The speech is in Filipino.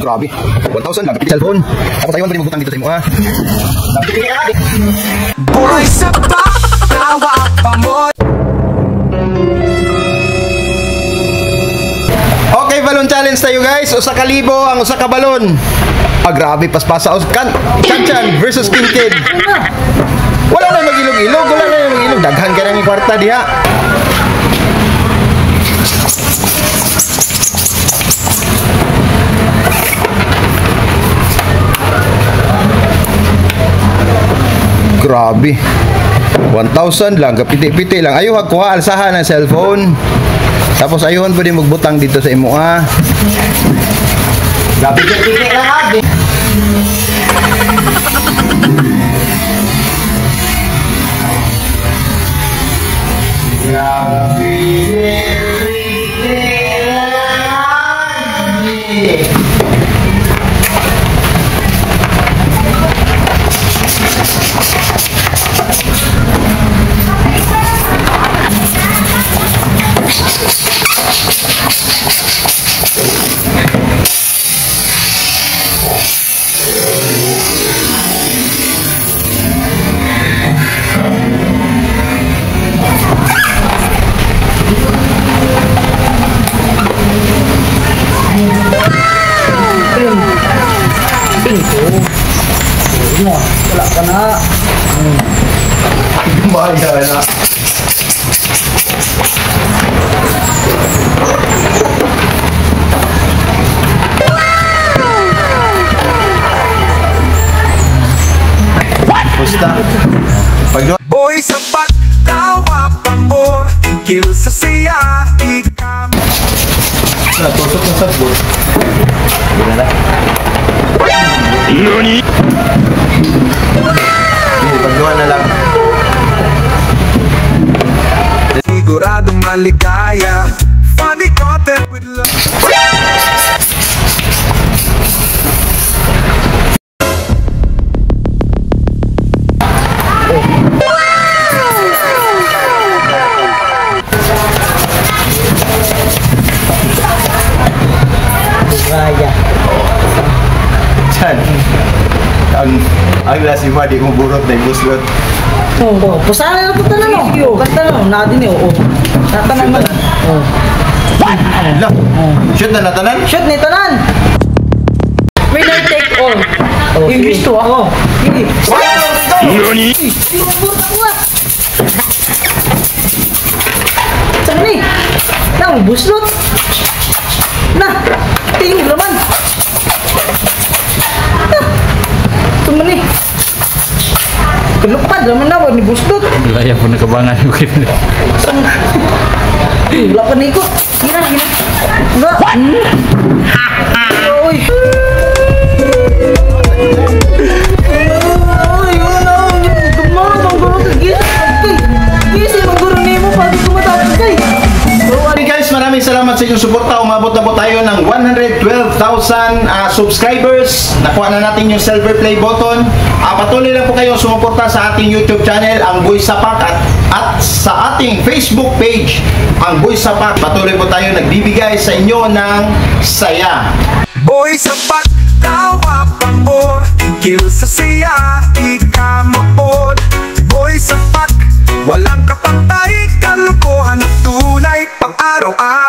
Grabe. 1,000 lang kapit cellphone. Tapos ayun pa din magbutang dito sa imo ha. Boy sa tawa pa mo. Okay, balon challenge tayo guys. Usa ka libo ang usa ka balon. Grabe, paspasa Chan versus King Kid. Wala na magilog-ilog, wala na magilog. Daghan ka nang kwarta diha. Grabe. 1,000 lang, kapiti-piti lang. Ayaw kuha alsahan ng cellphone. Tapos ayun pwede magbutang dito sa imo ha. Kapiti-piti lang abi. Wala ka na. Mahal ka na. Pusta. Boy sa tawa pa mo. Kill sa siya ikam. Tusok ng sagbot. Gila na. NANI? Paggawa na lang. Siguradong maligaya. Funny content with love. Chan. Ang lasima di kong burot na ibuslot. Oo, pusahan na po tanan mo. Kanta na, natin yun. Tatanan mo. Shoot na natanan? Shoot ni tanan. Winner take all. Yung gusto ako. Hindi. NANI? Saan ni? Nang buslot. Na, tingin naman. Tumani. Kelupad naman na, wala ni buslot. Laya po nakabangan yung kina. Wala pa na ikot. Gina. Wala. Uy. Maraming salamat sa inyong suporta. Umabot na po tayo ng 112,000 subscribers. Nakuha na natin yung silver play button. Patuloy lang po kayo sumuporta sa ating YouTube channel, ang Boy Sapak, at sa ating Facebook page, ang Boy Sapak. Patuloy po tayo nagbibigay sa inyo ng saya. Boy Sapak, tawa pa mo. Kill sa siya ikamapod. Boy Sapak, walang kapantay, kalokohan at tunay pang araw-araw.